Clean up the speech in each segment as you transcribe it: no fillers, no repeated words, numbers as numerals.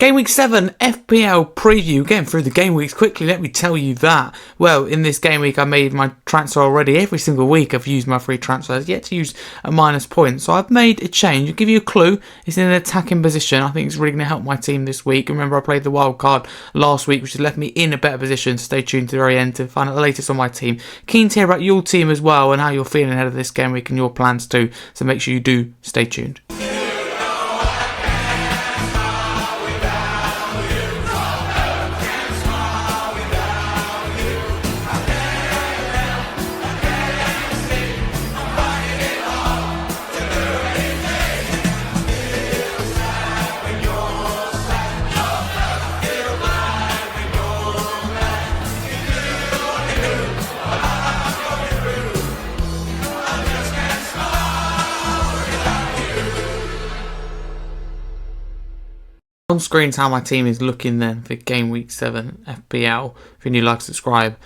Game Week 7 FPL preview. Getting through the game weeks quickly, let me tell you that. Well, in this game week I made my transfer already. Every single week I've used my free transfers, yet to use a minus point. So I've made a change. I'll give you a clue. It's in an attacking position. I think it's really going to help my team this week. Remember, I played the wild card last week, which has left me in a better position. Stay tuned to the very end to find out the latest on my team. Keen to hear about your team as well and how you're feeling ahead of this game week and your plans too. So make sure you do stay tuned. On screen's how my team is looking then for Game Week 7 FPL. If you're new, like, subscribe.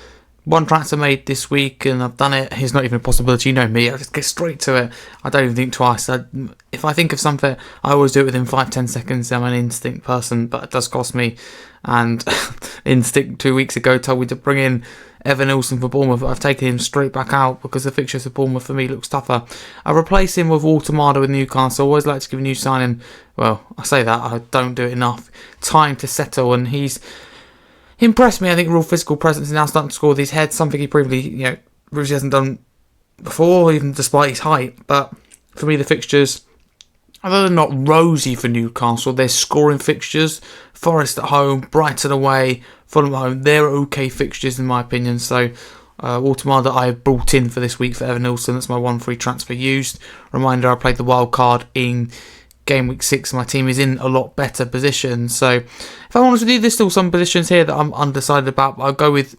One transfer made this week and I've done it. It's not even a possibility. You know me, I just get straight to it. I don't even think twice. If I think of something, I always do it within 5-10 seconds. I'm an instinct person, but it does cost me. And Instinct 2 weeks ago told me to bring in Evan Nilsson for Bournemouth. I've taken him straight back out because the fixture for Bournemouth for me looks tougher. I replace him with Automata with Newcastle. I always like to give a new signing. Well, I say that, I don't do it enough. Time to settle, and he's impressed me. I think real physical presence, now starting to score these heads, something he previously hasn't done before, even despite his height. But for me, the fixtures, although they're not rosy for Newcastle, they're scoring fixtures. Forest at home, Brighton away, Fulham at home. They're okay fixtures in my opinion. So Automata I brought in for this week for Evan Nilsson. That's my one free transfer used. Reminder, I played the wild card in Game Week 6. My team is in a lot better position. So if I'm honest with you, there's still some positions here that I'm undecided about. But I'll go with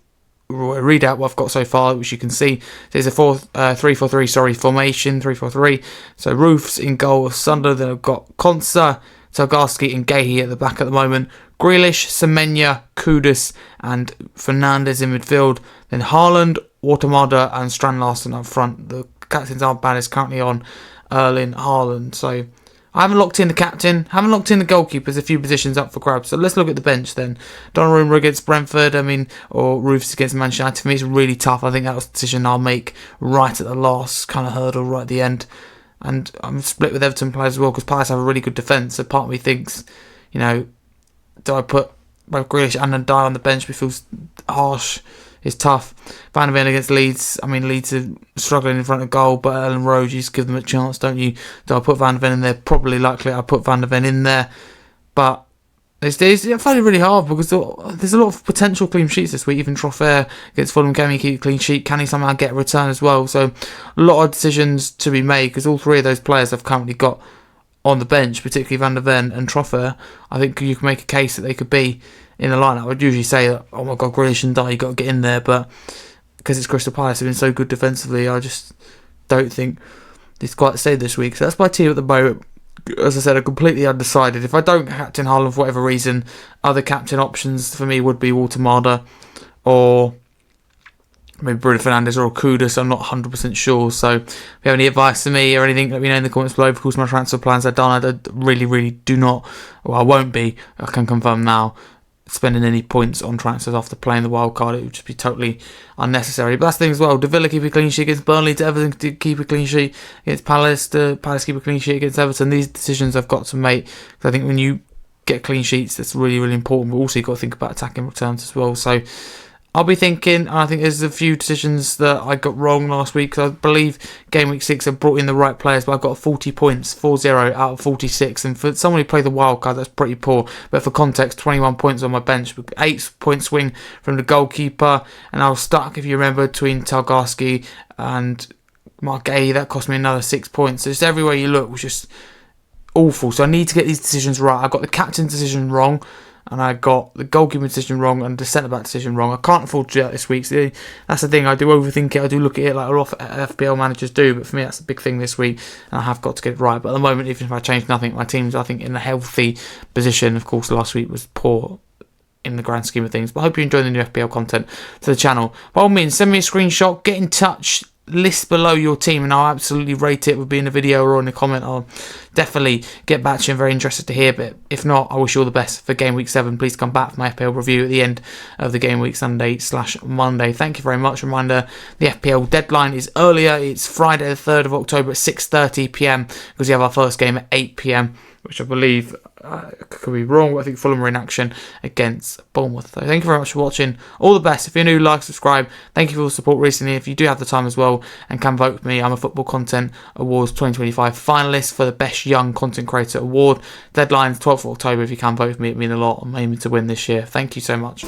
read out what I've got so far, which you can see. There's a 3-4-3 formation, 3-4-3. So Roofs in goal of Sunderland. Then I've got Konsa, Targarski and Gahey at the back at the moment. Grealish, Semenya, Kudus and Fernandes in midfield. Then Haaland, Automata and Strand Larsen up front. The captain's armband is currently on Erling Haaland. So I haven't locked in the captain, haven't locked in the goalkeepers, a few positions up for grabs. So let's look at the bench then. Donnarumma against Brentford, or Roofs against Manchester United. For me, it's really tough. I think that was a decision I'll make right at the last kind of hurdle, right at the end. And I'm split with Everton players as well because Palace have a really good defence. So part of me thinks, do I put both Grealish and Ndiaye on the bench? It feels harsh. It's tough. Van der Ven against Leeds. Leeds are struggling in front of goal, but Ellen Rowe, you just give them a chance, don't you? Do I put Van der Ven in there? Probably likely I'll put Van der Ven in there. But I find it really hard because there's a lot of potential clean sheets this week. Even Troffea against Fulham, can he keep a clean sheet? Can he somehow get a return as well? So a lot of decisions to be made because all three of those players I've currently got on the bench, particularly Van der Ven and Troffea. I think you can make a case that they could be in the lineup. I would usually say that, oh my God, Grealish and Ndiaye, you've got to get in there, but because it's Crystal Palace, have been so good defensively, I just don't think it's quite safe this week. So that's my team at the moment. As I said, I'm completely undecided. If I don't captain Haaland for whatever reason, other captain options for me would be Automata or maybe Bruno Fernandes or Kudus. I'm not 100% sure. So if you have any advice for me or anything, let me know in the comments below. Of course, my transfer plans are done. I really do not, I won't be, I can confirm now, spending any points on transfers after playing the wild card. It would just be totally unnecessary. But that's the thing as well. De Villa keep a clean sheet against Burnley, to Everton to keep a clean sheet against Palace, to Palace keep a clean sheet against Everton. These decisions I've got to make because I think when you get clean sheets, that's really important. But also you've got to think about attacking returns as well. So I'll be thinking, I think there's a few decisions that I got wrong last week because I believe Game Week 6 I brought in the right players, but I've got 40 points, 4-0 out of 46, and for someone who played the wild card, that's pretty poor. But for context, 21 points on my bench, 8-point swing from the goalkeeper, and I was stuck, if you remember, between Targarski and Mark Gay. That cost me another 6 points. So just everywhere you look was just awful. So I need to get these decisions right. I got the captain decision wrong, and I got the goalkeeper decision wrong and the centre-back decision wrong. I can't afford to do that this week. So that's the thing. I do overthink it. I do look at it like a lot of FPL managers do. But for me, that's the big thing this week. And I have got to get it right. But at the moment, even if I change nothing, my team's, I think, in a healthy position. Of course, last week was poor in the grand scheme of things. But I hope you enjoy the new FPL content to the channel. By all means, send me a screenshot. Get in touch list below your team and I'll absolutely rate it, would be in a video or in a comment. I'll definitely get back to you. I'm very interested to hear, but if not, I wish you all the best for Game Week 7. Please come back for my FPL review at the end of the Game Week Sunday/Monday. Thank you very much. Reminder, the FPL deadline is earlier. It's Friday the 3rd of October at 6:30pm because we have our first game at 8pm, which I believe, could be wrong, but I think Fulham are in action against Bournemouth. So thank you very much for watching. All the best. If you're new, like, subscribe. Thank you for all the support recently. If you do have the time as well and can vote for me, I'm a Football Content Awards 2025 finalist for the Best Young Content Creator Award. Deadline's 12th of October. If you can vote for me, it'd mean a lot. I'm aiming to win this year. Thank you so much.